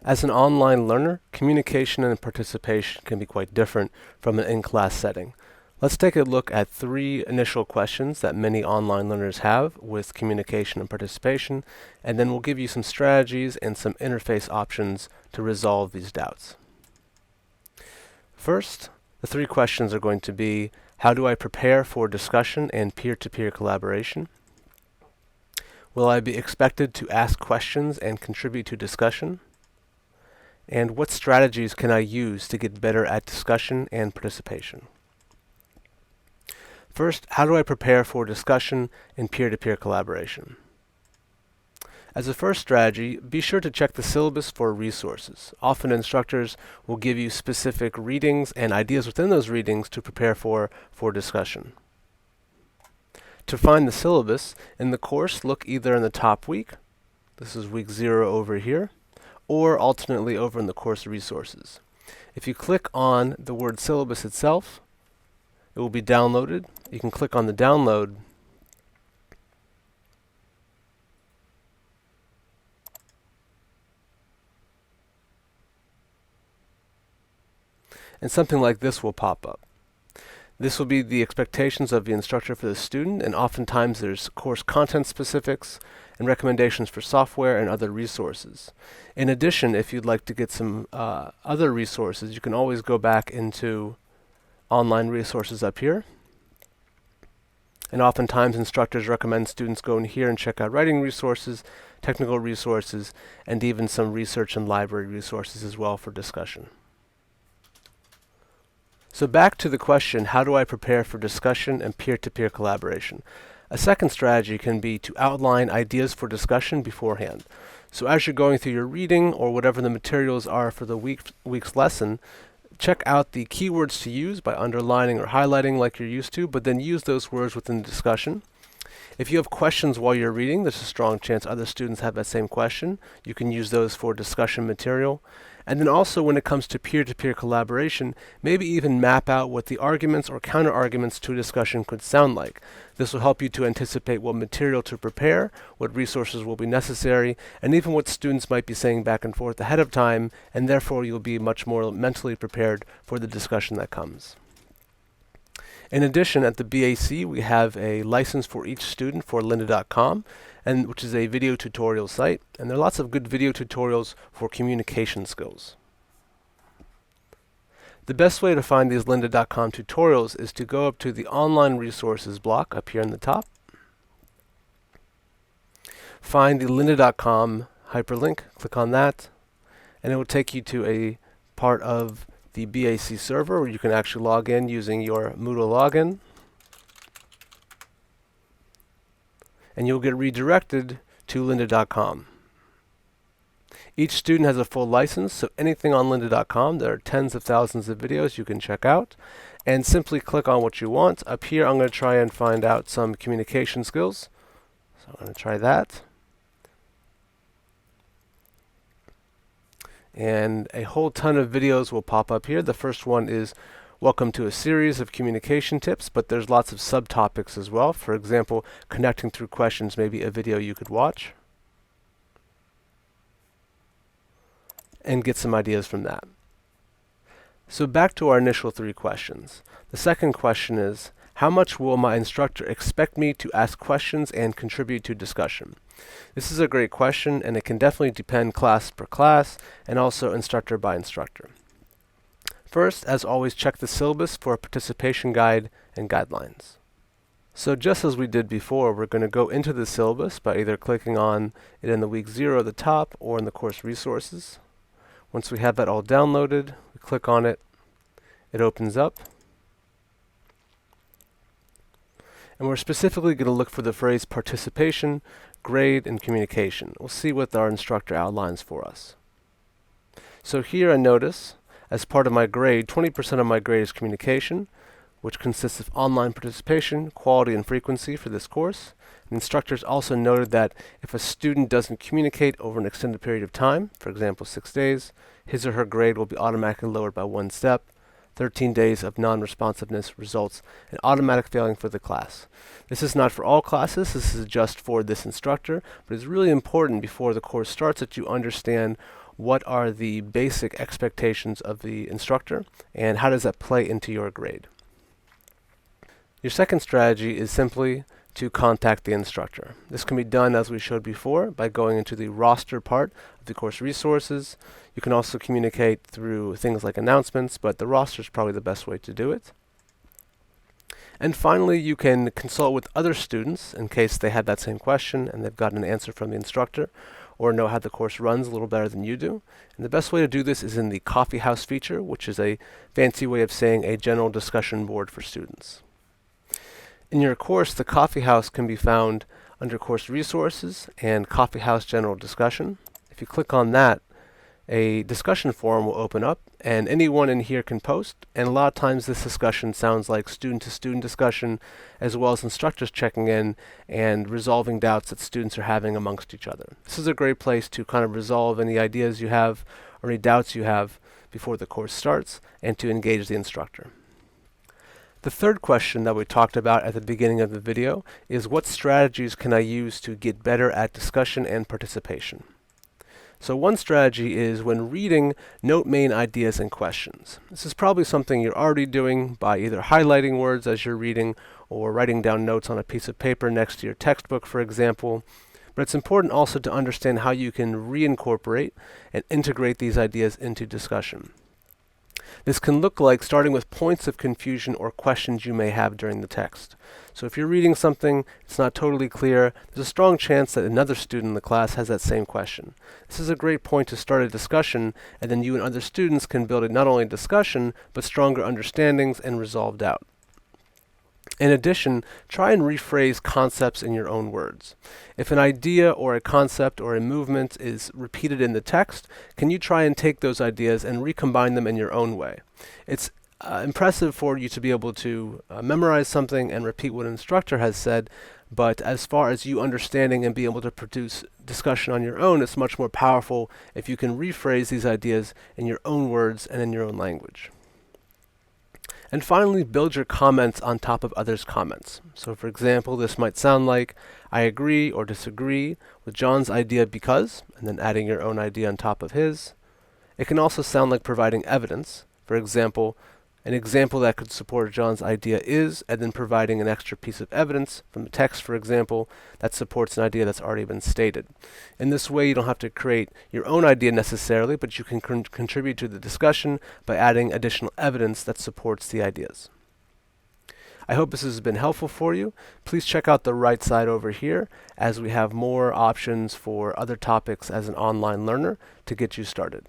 As an online learner, communication and participation can be quite different from an in-class setting. Let's take a look at 3 initial questions that many online learners have with communication and participation, and then we'll give you some strategies and some interface options to resolve these doubts. First, the 3 questions are going to be, how do I prepare for discussion and peer-to-peer collaboration? Will I be expected to ask questions and contribute to discussion? And what strategies can I use to get better at discussion and participation? First, how do I prepare for discussion and peer-to-peer collaboration? As a first strategy, be sure to check the syllabus for resources. Often instructors will give you specific readings and ideas within those readings to prepare for discussion. To find the syllabus in the course, look either in the top week, this is week 0 over here, or alternately over in the course resources. If you click on the word syllabus itself, it will be downloaded. You can click on the download and something like this will pop up. This will be the expectations of the instructor for the student, and oftentimes there's course content specifics and recommendations for software and other resources. In addition, if you'd like to get some other resources, you can always go back into online resources up here. And oftentimes instructors recommend students go in here and check out writing resources, technical resources, and even some research and library resources as well for discussion. So back to the question, how do I prepare for discussion and peer-to-peer collaboration? A second strategy can be to outline ideas for discussion beforehand. So as you're going through your reading or whatever the materials are for the week's lesson, check out the keywords to use by underlining or highlighting like you're used to, but then use those words within the discussion. If you have questions while you're reading, there's a strong chance other students have that same question. You can use those for discussion material. And then also when it comes to peer-to-peer collaboration, maybe even map out what the arguments or counter-arguments to a discussion could sound like. This will help you to anticipate what material to prepare, what resources will be necessary, and even what students might be saying back and forth ahead of time, and therefore you'll be much more mentally prepared for the discussion that comes. In addition, at the BAC, we have a license for each student for lynda.com, which is a video tutorial site, and there are lots of good video tutorials for communication skills. The best way to find these lynda.com tutorials is to go up to the online resources block up here in the top, find the lynda.com hyperlink, click on that, and it will take you to a part of the BAC server where you can actually log in using your Moodle login. And you'll get redirected to lynda.com. Each student has a full license, so anything on lynda.com, there are tens of thousands of videos you can check out, and simply click on what you want. Up here, I'm going to try and find out some communication skills. So I'm going to try that. And a whole ton of videos will pop up here. The first one is welcome to a series of communication tips, but there's lots of subtopics as well. For example, connecting through questions may be a video you could watch and get some ideas from that. So back to our initial 3 questions. The second question is, how much will my instructor expect me to ask questions and contribute to discussion? This is a great question, and it can definitely depend class per class and also instructor by instructor. First, as always, check the syllabus for a participation guide and guidelines. So just as we did before, we're going to go into the syllabus by either clicking on it in the week 0 at the top or in the course resources. Once we have that all downloaded, we click on it, it opens up. And we're specifically going to look for the phrase participation, grade, and communication. We'll see what our instructor outlines for us. So here I notice, as part of my grade, 20% of my grade is communication, which consists of online participation, quality, and frequency for this course. And instructors also noted that if a student doesn't communicate over an extended period of time, for example 6 days, his or her grade will be automatically lowered by 1 step. 13 days of non-responsiveness results in automatic failing for the class. This is not for all classes, this is just for this instructor, but it's really important before the course starts that you understand what are the basic expectations of the instructor, and how does that play into your grade. Your second strategy is simply to contact the instructor. This can be done, as we showed before, by going into the roster part of the course resources. You can also communicate through things like announcements, but the roster is probably the best way to do it. And finally, you can consult with other students in case they had that same question and they've gotten an answer from the instructor, or know how the course runs a little better than you do. And the best way to do this is in the Coffee House feature, which is a fancy way of saying a general discussion board for students. In your course, the Coffee House can be found under Course Resources and Coffee House General Discussion. If you click on that, a discussion forum will open up, and anyone in here can post, and a lot of times this discussion sounds like student-to-student discussion, as well as instructors checking in and resolving doubts that students are having amongst each other. This is a great place to kind of resolve any ideas you have or any doubts you have before the course starts, and to engage the instructor. The third question that we talked about at the beginning of the video is, what strategies can I use to get better at discussion and participation? So one strategy is, when reading, note main ideas and questions. This is probably something you're already doing by either highlighting words as you're reading or writing down notes on a piece of paper next to your textbook, for example. But it's important also to understand how you can reincorporate and integrate these ideas into discussion. This can look like starting with points of confusion or questions you may have during the text. So if you're reading something, it's not totally clear, there's a strong chance that another student in the class has that same question. This is a great point to start a discussion, and then you and other students can build not only a discussion, but stronger understandings and resolve doubt. In addition, try and rephrase concepts in your own words. If an idea or a concept or a movement is repeated in the text, can you try and take those ideas and recombine them in your own way? It's impressive for you to be able to memorize something and repeat what an instructor has said, but as far as you understanding and being able to produce discussion on your own, it's much more powerful if you can rephrase these ideas in your own words and in your own language. And finally, build your comments on top of others' comments. So for example, this might sound like, I agree or disagree with John's idea because, and then adding your own idea on top of his. It can also sound like providing evidence. For example, an example that could support John's idea is, and then providing an extra piece of evidence from the text, for example, that supports an idea that's already been stated. In this way, you don't have to create your own idea necessarily, but you can contribute to the discussion by adding additional evidence that supports the ideas. I hope this has been helpful for you. Please check out the right side over here, as we have more options for other topics as an online learner to get you started.